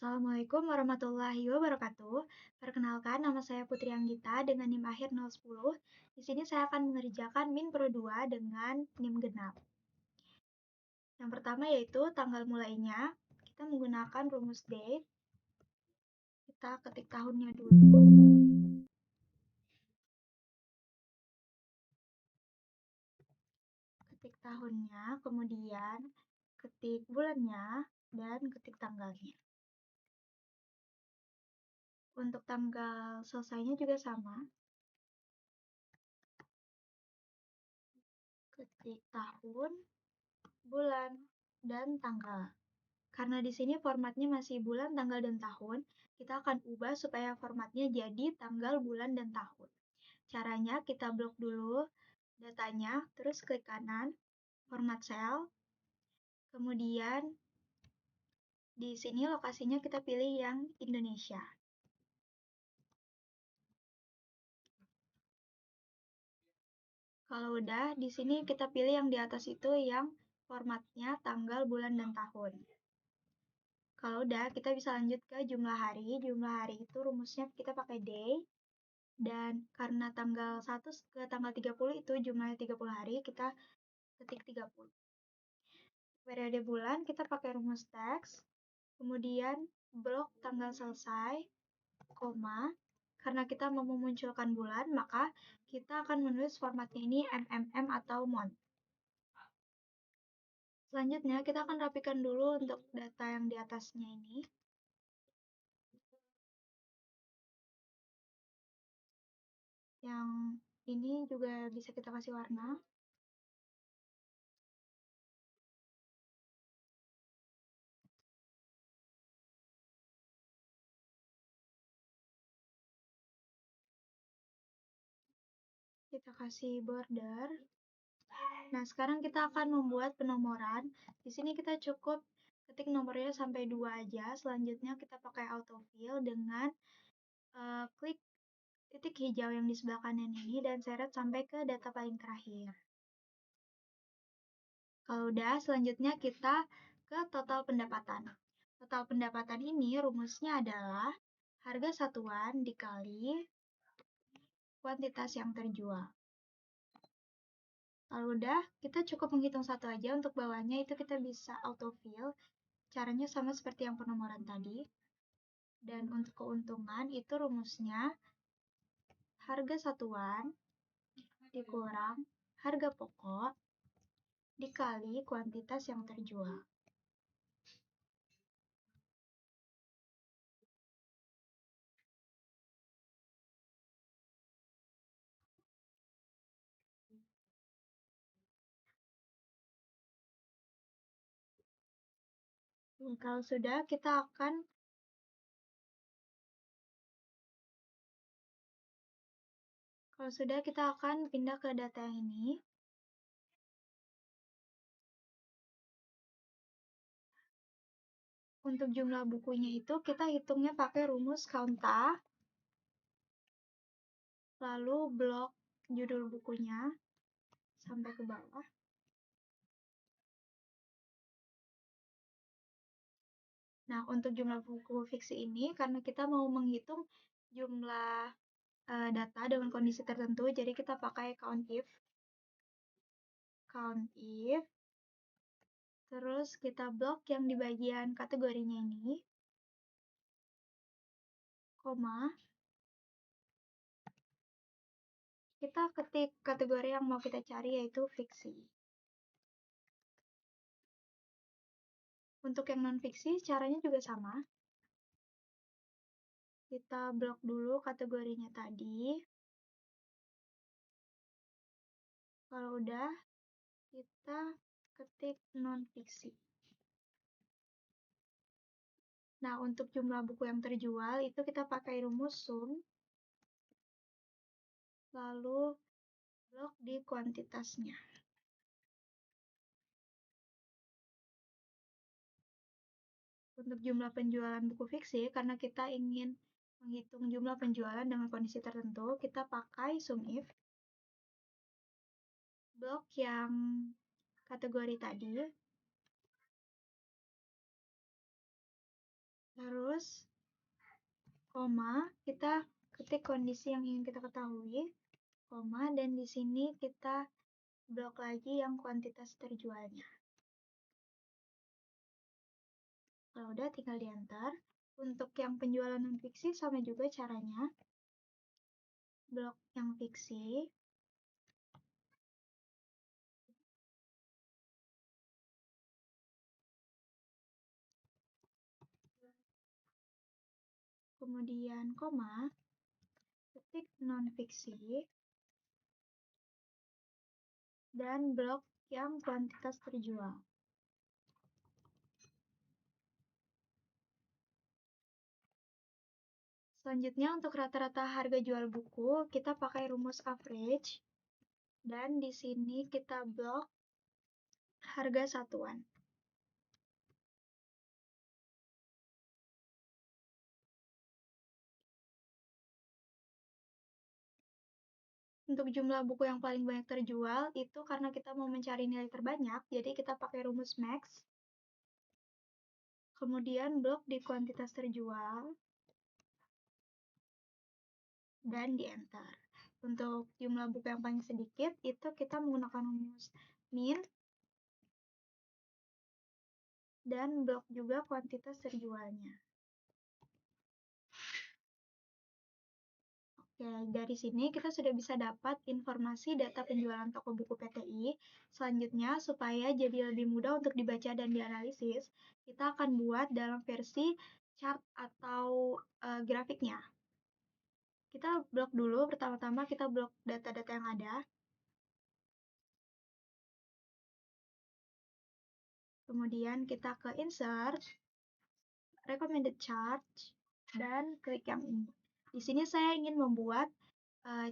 Assalamualaikum warahmatullahi wabarakatuh. Perkenalkan, nama saya Putri Anggita dengan NIM akhir 010. Di sini saya akan mengerjakan min Pro 2 dengan NIM genap. Yang pertama yaitu tanggal mulainya. Kita menggunakan rumus date. Kita ketik tahunnya dulu. Ketik tahunnya, kemudian ketik bulannya, dan ketik tanggalnya. Untuk tanggal selesainya juga sama. Ketik tahun, bulan, dan tanggal. Karena di sini formatnya masih bulan, tanggal, dan tahun, kita akan ubah supaya formatnya jadi tanggal, bulan, dan tahun. Caranya kita blok dulu datanya, terus klik kanan, format cell, kemudian di sini lokasinya kita pilih yang Indonesia. Kalau udah, di sini kita pilih yang di atas itu yang formatnya tanggal, bulan, dan tahun. Kalau udah, kita bisa lanjut ke jumlah hari. Jumlah hari itu rumusnya kita pakai day. Dan karena tanggal 1 ke tanggal 30 itu jumlahnya 30 hari, kita ketik 30. Periode bulan kita pakai rumus teks, kemudian blok tanggal selesai, koma. Karena kita mau memunculkan bulan, maka kita akan menulis formatnya ini MMM atau month. Selanjutnya, kita akan rapikan dulu untuk data yang di atasnya ini. Yang ini juga bisa kita kasih warna. Kita kasih border. Nah, sekarang kita akan membuat penomoran. Di sini kita cukup ketik nomornya sampai 2 aja. Selanjutnya kita pakai autofill dengan klik titik hijau yang di sebelah kanan ini dan seret sampai ke data paling terakhir. Kalau udah, selanjutnya kita ke total pendapatan. Total pendapatan ini rumusnya adalah harga satuan dikali kuantitas yang terjual. Kalau udah, kita cukup menghitung satu aja. Untuk bawahnya itu kita bisa autofill. Caranya sama seperti yang penomoran tadi. Dan untuk keuntungan itu rumusnya harga satuan dikurang harga pokok dikali kuantitas yang terjual. Kalau sudah, kita akan pindah ke data yang ini. Untuk jumlah bukunya itu kita hitungnya pakai rumus Counta, lalu blok judul bukunya sampai ke bawah. Nah, untuk jumlah buku fiksi ini, karena kita mau menghitung jumlah data dengan kondisi tertentu, jadi kita pakai count if, terus kita blok yang di bagian kategorinya ini, koma, kita ketik kategori yang mau kita cari yaitu fiksi. Untuk yang non-fiksi, caranya juga sama. Kita blok dulu kategorinya tadi. Kalau udah, kita ketik non-fiksi. Nah, untuk jumlah buku yang terjual, itu kita pakai rumus sum, lalu blok di kuantitasnya. Untuk jumlah penjualan buku fiksi, karena kita ingin menghitung jumlah penjualan dengan kondisi tertentu, kita pakai SUMIF. Blok yang kategori tadi, Terus, koma, kita ketik kondisi yang ingin kita ketahui, koma, dan di sini kita blok lagi yang kuantitas terjualnya. Kalau udah tinggal di enter. Untuk yang penjualan non-fiksi sama juga caranya. Blok yang fiksi. Kemudian koma, ketik non-fiksi, dan blok yang kuantitas terjual. Selanjutnya untuk rata-rata harga jual buku, kita pakai rumus average. Dan di sini kita blok harga satuan. Untuk jumlah buku yang paling banyak terjual, itu karena kita mau mencari nilai terbanyak, jadi kita pakai rumus max. Kemudian blok di kuantitas terjual, dan di enter. Untuk jumlah buku yang paling sedikit, itu kita menggunakan rumus min, dan blok juga kuantitas terjualnya. Oke, dari sini kita sudah bisa dapat informasi data penjualan toko buku PTI. Selanjutnya, supaya jadi lebih mudah untuk dibaca dan dianalisis, kita akan buat dalam versi chart atau grafiknya. Kita blok dulu, pertama-tama kita blok data-data yang ada. Kemudian kita ke insert, recommended chart, dan klik yang ini. Di sini saya ingin membuat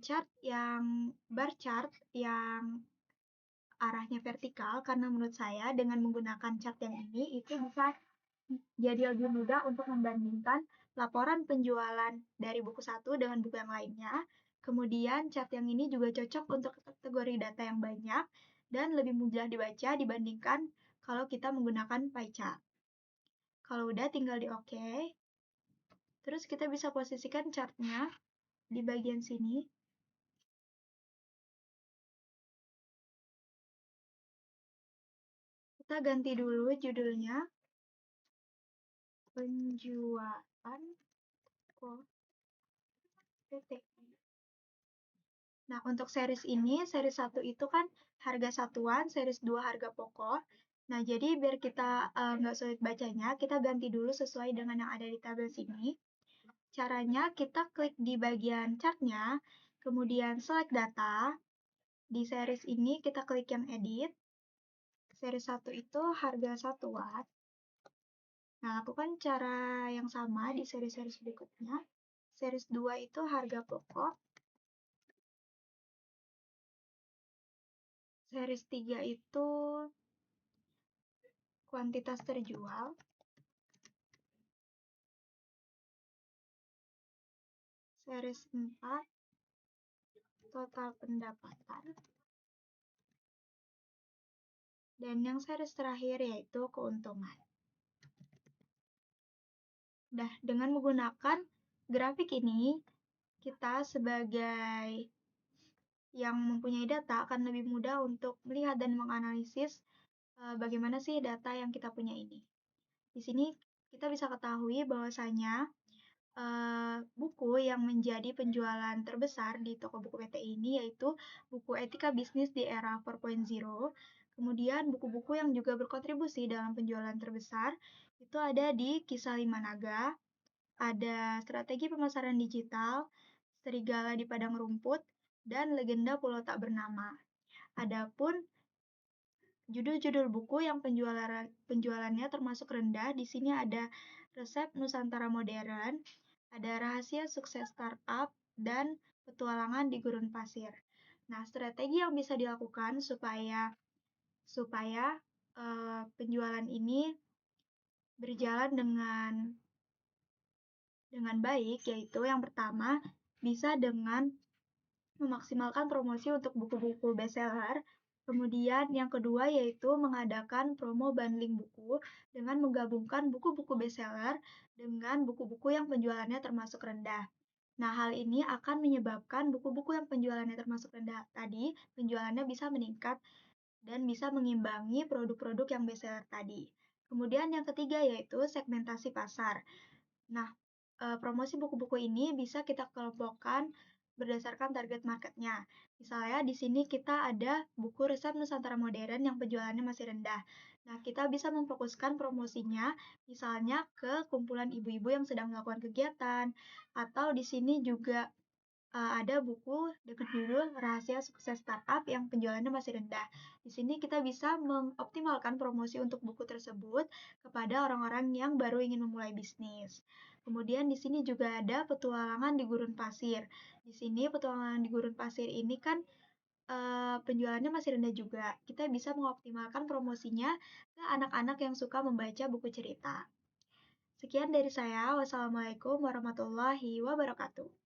chart yang bar chart yang arahnya vertikal karena menurut saya dengan menggunakan chart yang ini itu bisa jadi lebih mudah untuk membandingkan laporan penjualan dari buku satu dengan buku yang lainnya. Kemudian chart yang ini juga cocok untuk kategori data yang banyak dan lebih mudah dibaca dibandingkan kalau kita menggunakan pie chart. Kalau udah tinggal di OK. Terus kita bisa posisikan chartnya di bagian sini. Kita ganti dulu judulnya. Penjualan PTI. Nah, untuk series ini, series 1 itu kan harga satuan, series 2 harga pokok. Nah, jadi biar kita nggak sulit bacanya, kita ganti dulu sesuai dengan yang ada di tabel sini. Caranya, kita klik di bagian chartnya, kemudian select data. Di series ini, kita klik yang edit. Series 1 itu harga satuan. Nah, lakukan cara yang sama di series-series berikutnya. Series 2 itu harga pokok. Series 3 itu kuantitas terjual. Series 4 total pendapatan. Dan yang series terakhir yaitu keuntungan. Nah, dengan menggunakan grafik ini, kita sebagai yang mempunyai data akan lebih mudah untuk melihat dan menganalisis bagaimana sih data yang kita punya ini. Di sini kita bisa ketahui bahwasanya buku yang menjadi penjualan terbesar di toko buku PTI ini yaitu buku Etika Bisnis di Era 4.0. Kemudian buku-buku yang juga berkontribusi dalam penjualan terbesar itu ada di Kisah Lima Naga, ada Strategi Pemasaran Digital, Serigala di Padang Rumput, dan Legenda Pulau Tak Bernama. Adapun judul-judul buku yang penjualannya termasuk rendah, di sini ada Resep Nusantara Modern, ada Rahasia Sukses Startup, dan Petualangan di Gurun Pasir. Nah, strategi yang bisa dilakukan supaya penjualan ini berjalan dengan baik, yaitu yang pertama bisa dengan memaksimalkan promosi untuk buku-buku bestseller. Kemudian yang kedua yaitu mengadakan promo bundling buku dengan menggabungkan buku-buku bestseller dengan buku-buku yang penjualannya termasuk rendah. Nah, hal ini akan menyebabkan buku-buku yang penjualannya termasuk rendah tadi, penjualannya bisa meningkat dan bisa mengimbangi produk-produk yang bestseller tadi. Kemudian yang ketiga yaitu segmentasi pasar. Nah, promosi buku-buku ini bisa kita kelompokkan berdasarkan target marketnya. Misalnya di sini kita ada buku resep Nusantara modern yang penjualannya masih rendah. Nah, kita bisa memfokuskan promosinya misalnya ke kumpulan ibu-ibu yang sedang melakukan kegiatan atau di sini juga ada buku dengan judul Rahasia Sukses Startup yang penjualannya masih rendah. Di sini kita bisa mengoptimalkan promosi untuk buku tersebut kepada orang-orang yang baru ingin memulai bisnis. Kemudian di sini juga ada petualangan di gurun pasir. Di sini petualangan di gurun pasir ini kan penjualannya masih rendah juga. Kita bisa mengoptimalkan promosinya ke anak-anak yang suka membaca buku cerita. Sekian dari saya. Wassalamualaikum warahmatullahi wabarakatuh.